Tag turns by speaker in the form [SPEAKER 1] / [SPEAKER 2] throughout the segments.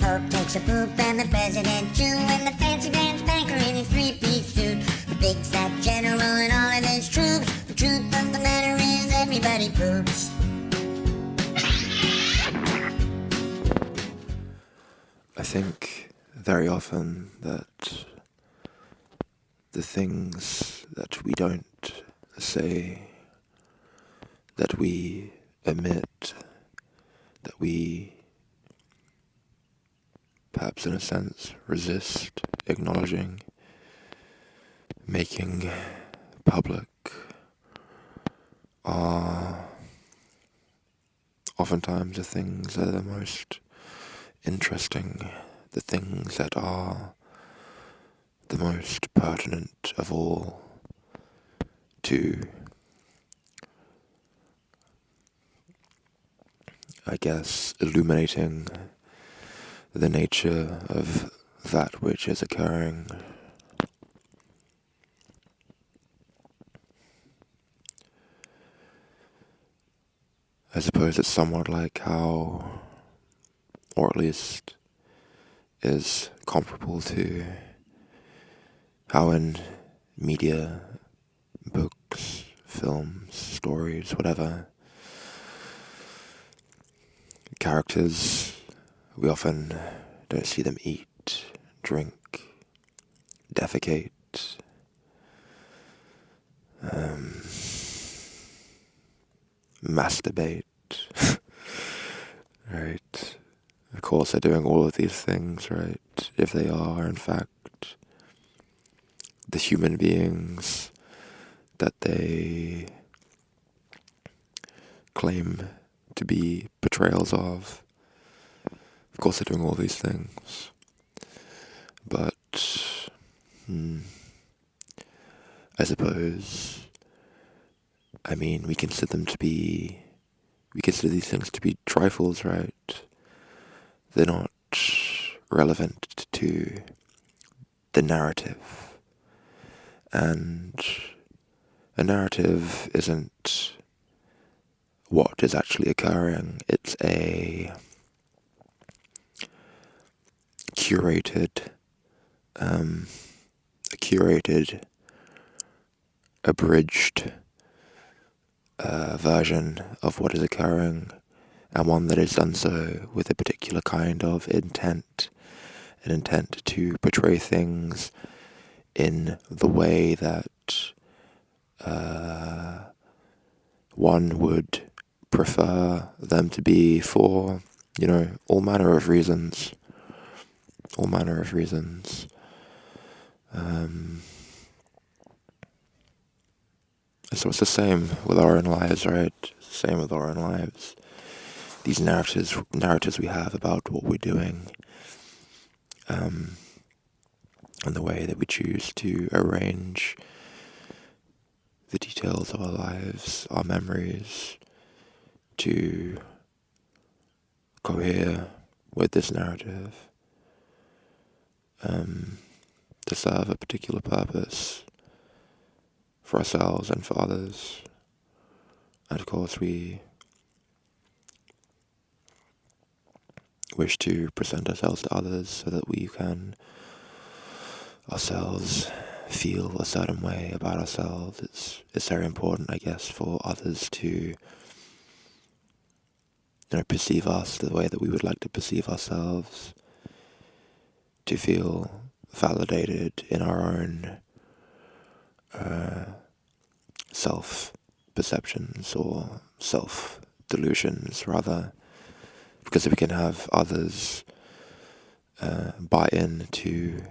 [SPEAKER 1] Pope takes a poop and the president too, and the fancy pants banker in his three-piece suit. The big fat general and all of his troops. The truth of the matter is everybody poops.
[SPEAKER 2] I think very often that the things that we don't say, that we omit, that we perhaps in a sense resist acknowledging, making public, are oftentimes the things that are the most interesting, the things that are the most pertinent of all to, I guess, illuminating the nature of that which is occurring. I suppose it's somewhat like how, or at least is comparable to how in media, books, films, stories, whatever, characters, we often don't see them eat, drink, defecate, masturbate, right? Of course they're doing all of these things, right? If they are, in fact, the human beings that they claim to be portrayals of. Of course they're doing all these things. But, I suppose, we consider these things to be trifles, right? They're not relevant to the narrative. And a narrative isn't what is actually occurring. It's a curated, abridged version of what is occurring, and one that is done so with a particular kind of intent, an intent to portray things in the way that one would prefer them to be for, all manner of reasons. So it's the same with our own lives, right? Same with our own lives. These narratives we have about what we're doing, and the way that we choose to arrange the details of our lives, our memories, to cohere with this narrative, to serve a particular purpose for ourselves and for others. And of course we wish to present ourselves to others so that we can ourselves feel a certain way about ourselves. It's very important, I guess, for others to perceive us the way that we would like to perceive ourselves, to feel validated in our own self-perceptions or self-delusions, rather, because if we can have others buy into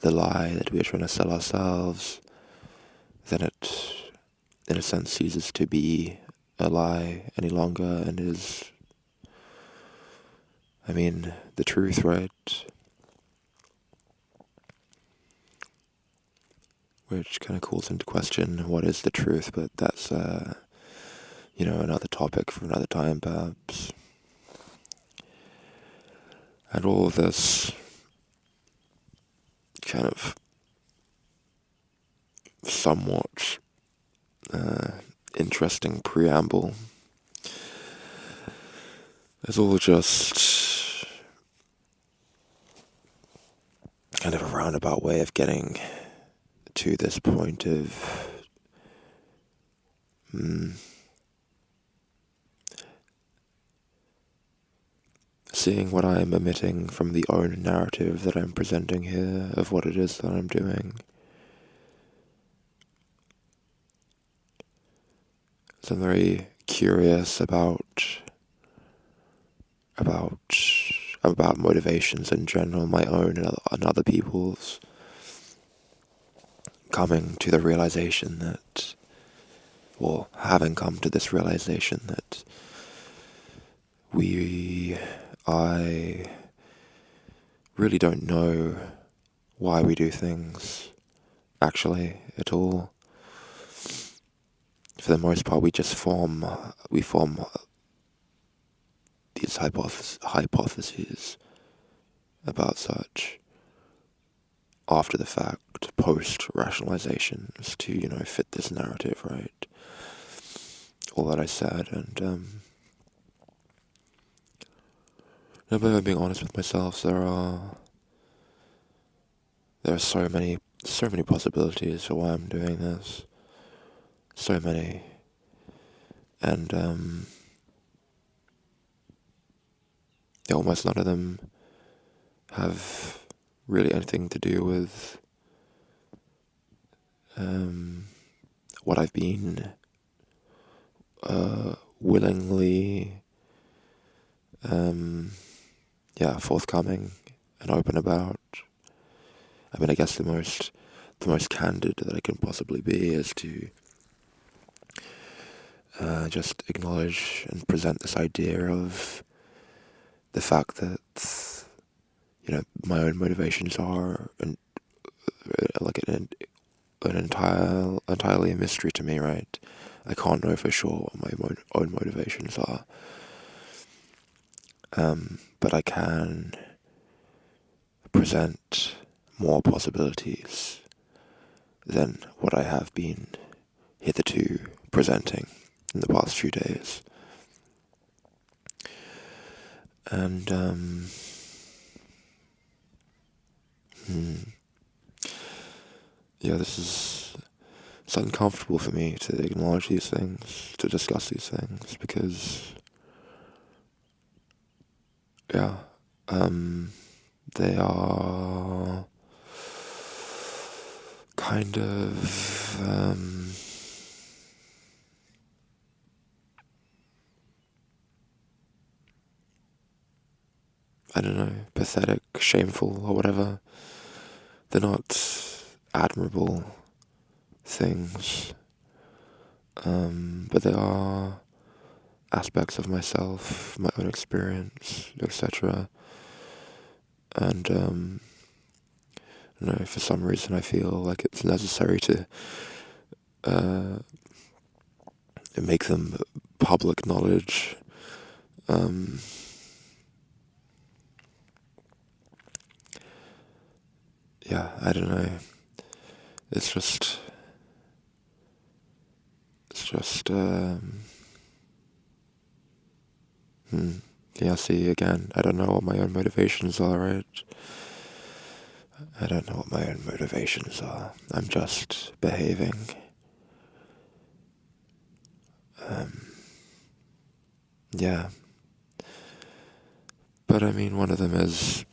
[SPEAKER 2] the lie that we are trying to sell ourselves, then it, in a sense, ceases to be a lie any longer and is, the truth, right? Which kind of calls into question what is the truth, but that's, another topic for another time, perhaps. And all of this kind of somewhat interesting preamble is all just roundabout way of getting to this point of seeing what I am emitting from the own narrative that I'm presenting here of what it is that I'm doing. So I'm very curious about motivations in general, my own and other people's, coming to the realization that, well, having come to this realization that I really don't know why we do things, actually, at all. For the most part, we form these hypotheses about such after the fact, post-rationalizations to, fit this narrative, right? All that I said, and but if I'm being honest with myself, there are so many possibilities for why I'm doing this. So many. And almost none of them have really anything to do with what I've been willingly forthcoming and open about. I mean, I guess the most candid that I can possibly be is to just acknowledge and present this idea of the fact that, my own motivations are like an entirely a mystery to me, right? I can't know for sure what my own motivations are. But I can present more possibilities than what I have been hitherto presenting in the past few days. And it's uncomfortable for me to acknowledge these things, to discuss these things, because they are kind of I don't know, pathetic, shameful, or whatever. They're not admirable things, but they are aspects of myself, my own experience, etc. And for some reason I feel like it's necessary to make them public knowledge. I don't know. It's just see, again, I don't know what my own motivations are, right? I don't know what my own motivations are. I'm just behaving. But I mean, one of them is,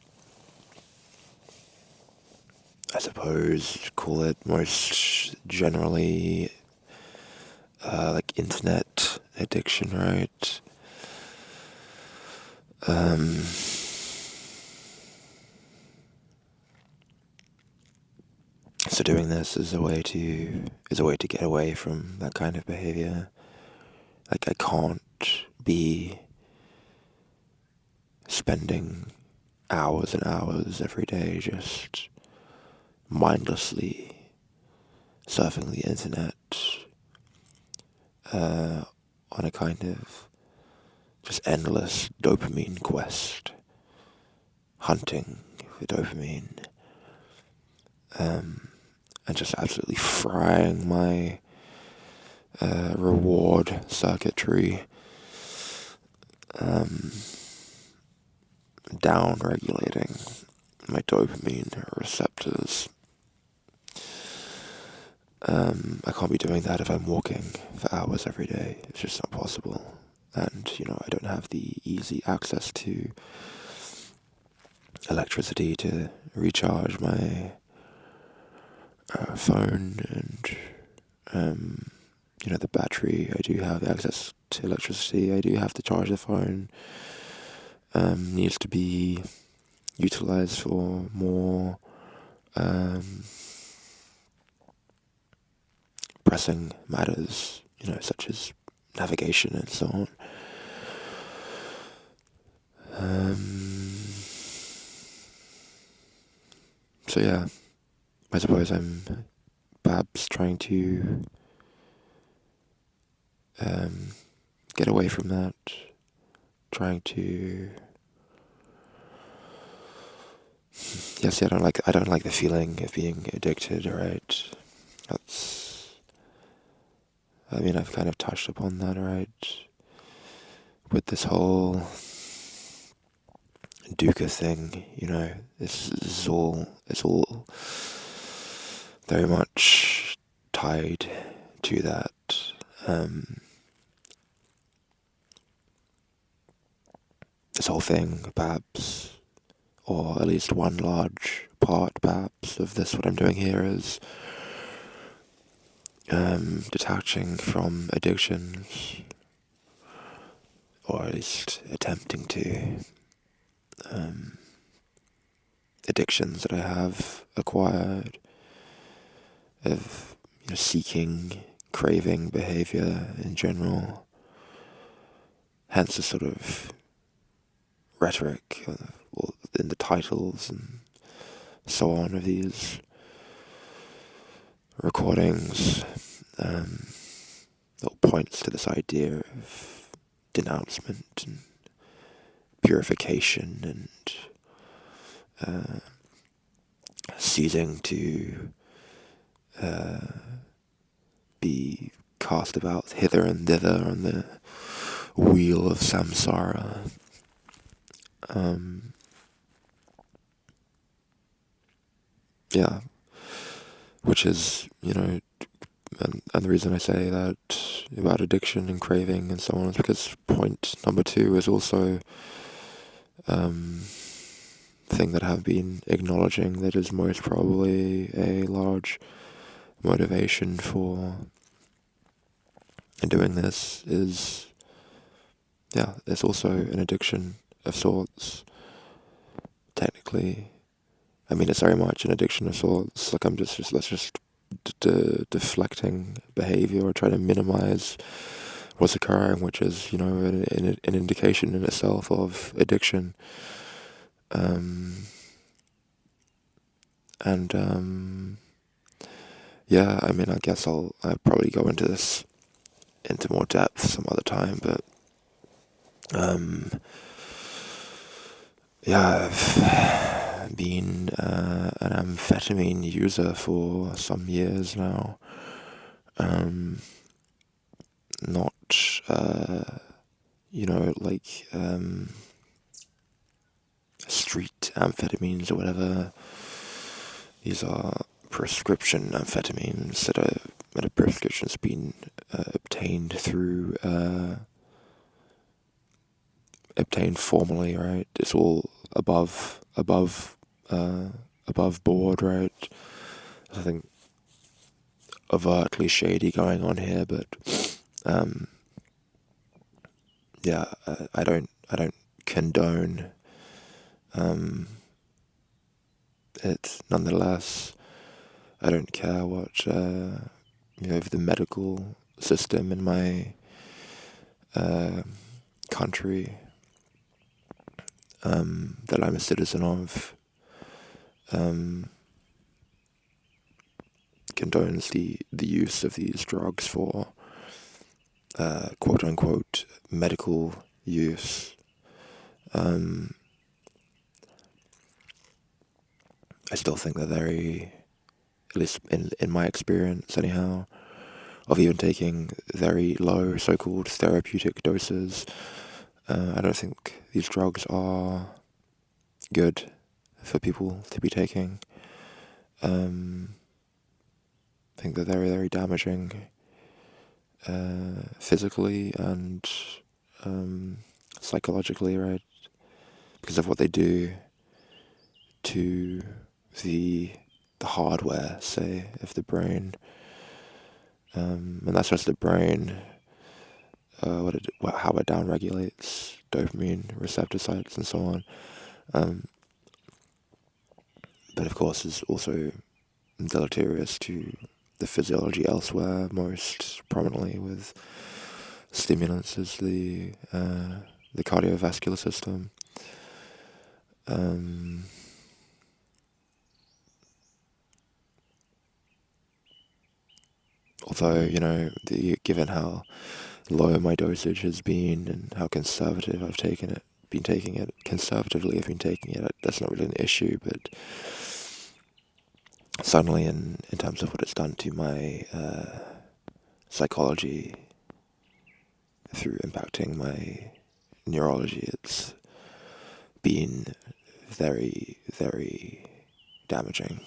[SPEAKER 2] I suppose, call it most generally like internet addiction, right? So doing this is a way to get away from that kind of behavior. Like, I can't be spending hours and hours every day just mindlessly surfing the internet on a kind of just endless dopamine quest, hunting for dopamine, and just absolutely frying my reward circuitry, down regulating my dopamine receptors. I can't be doing that if I'm walking for hours every day. It's just not possible. And, I don't have the easy access to electricity to recharge my phone and, the battery. I do have access to electricity. I do have to charge the phone. Needs to be utilized for more pressing matters, such as navigation and so on. So yeah, I suppose I'm perhaps trying to get away from that, trying to I don't like the feeling of being addicted, right? I've kind of touched upon that, right? With this whole Dukkha thing, it's all very much tied to that. This whole thing, perhaps, or at least one large part, perhaps, of this, what I'm doing here is detaching from addictions, or at least attempting to. Addictions that I have acquired of seeking, craving behavior in general. Hence the sort of rhetoric in the titles and so on of these recordings that points to this idea of denouncement and purification and ceasing to be cast about hither and thither on the wheel of samsara. Which is, and the reason I say that about addiction and craving and so on is because point number 2 is also thing that I have been acknowledging that is most probably a large motivation for doing this is, it's also an addiction of sorts, technically. It's very much an addiction of sorts. Like I'm just deflecting behavior or trying to minimize what's occurring, which is, an indication in itself of addiction. I guess I'll probably go into this into more depth some other time, but I've been an amphetamine user for some years now. Not, street amphetamines or whatever. These are prescription amphetamines that a prescription's been obtained through, obtained formally, right? It's all above board, right? I think overtly shady going on here, but I don't condone it. Nonetheless, I don't care what if the medical system in my country that I'm a citizen of condones the use of these drugs for quote unquote medical use. I still think that very, at least in my experience anyhow, of even taking very low so-called therapeutic doses, I don't think these drugs are good for people to be taking. I think they're very, very damaging physically and psychologically, right? Because of what they do to the hardware, say, of the brain. And that's just the brain, how it downregulates dopamine receptor sites and so on. But of course, is also deleterious to the physiology elsewhere, most prominently with stimulants is the cardiovascular system. Although, given how low my dosage has been and how conservative I've been taking it, that's not really an issue, but suddenly in terms of what it's done to my psychology through impacting my neurology, it's been very, very damaging.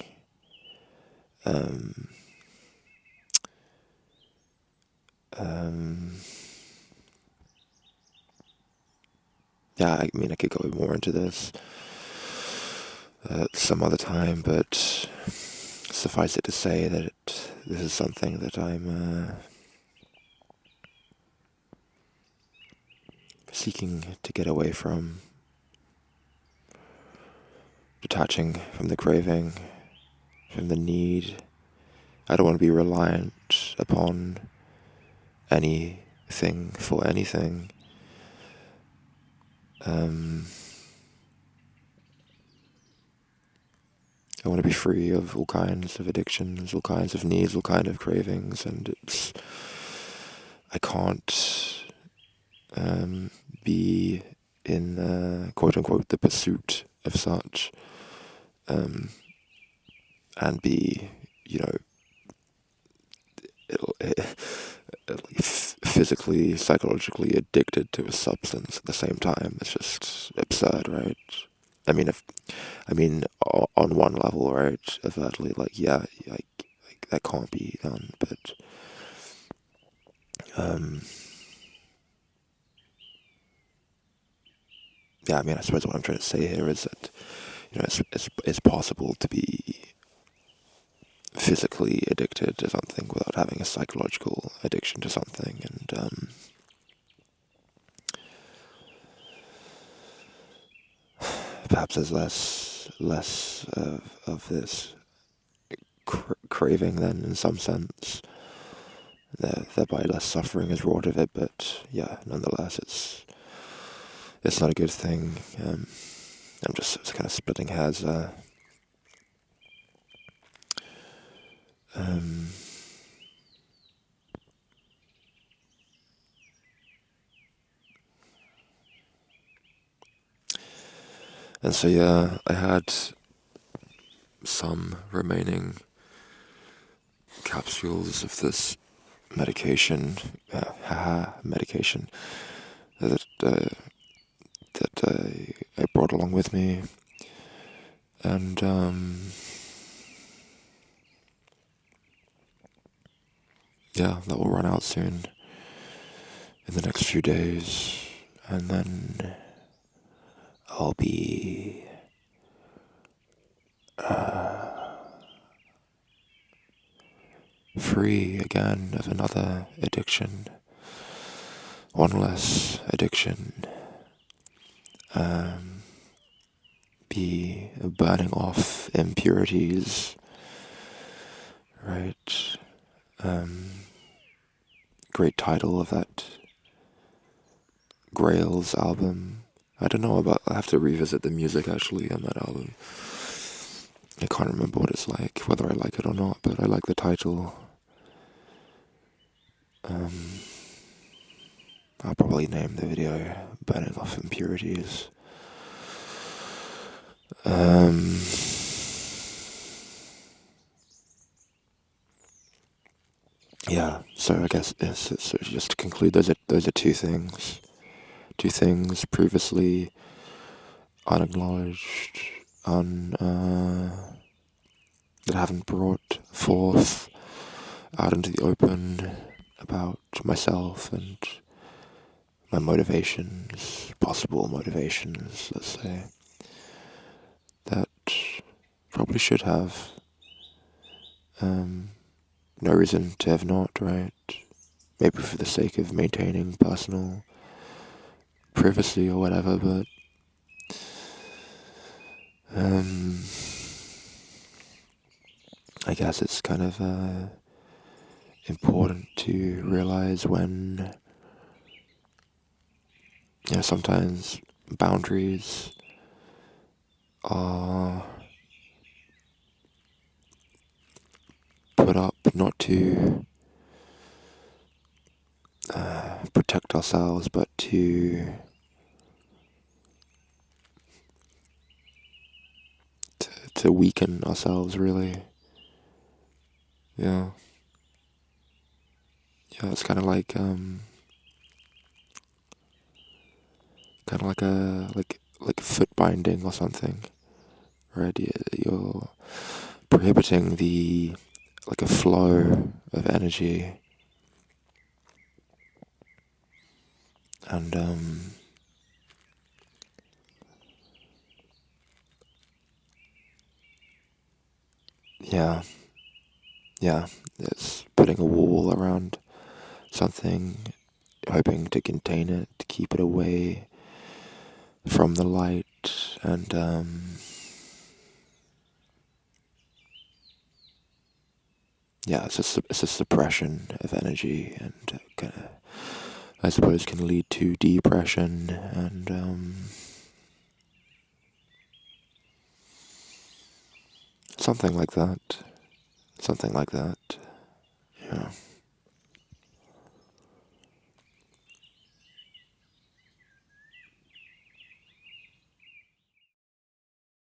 [SPEAKER 2] Yeah, I mean, I could go more into this some other time, but suffice it to say that this is something that I'm seeking to get away from, detaching from the craving, from the need. I don't want to be reliant upon anything for anything. I want to be free of all kinds of addictions, all kinds of needs, all kinds of cravings, and I can't be in quote unquote the pursuit of such, and be, physically, psychologically addicted to a substance at the same time. It's just absurd, right? I mean, on one level, right? Overtly, like that can't be done, but yeah. I mean, I suppose what I'm trying to say here is that it's possible to be physically addicted to something without having a psychological addiction to something, and perhaps there's less of this craving then, in some sense. Thereby less suffering is wrought of it, but yeah, nonetheless, it's not a good thing. I'm just kind of splitting hairs. And so yeah, I had some remaining capsules of this medication that I brought along with me, and yeah, that will run out soon in the next few days, and then I'll be free again of another addiction, one less addiction, be burning off impurities, right? Great title of that Grails album. I have to revisit the music actually on that album. I can't remember what it's like, whether I like it or not, but I like the title. I'll probably name the video Burning Off Impurities. Yeah, so I guess so just to conclude, those are two things previously unacknowledged, that I haven't brought forth out into the open about myself and my motivations, possible motivations, let's say, that probably should have. No reason to have not, right? Maybe for the sake of maintaining personal privacy or whatever, but I guess it's kind of important to realize when, sometimes boundaries are put up not to protect ourselves, but to weaken ourselves, really. Yeah. Yeah, it's kind of like like foot binding or something, right? You're prohibiting a flow of energy, and yeah, it's putting a wall around something, hoping to contain it, to keep it away from the light, and it's a suppression of energy, and kind of, I suppose, can lead to depression and something like that. Yeah.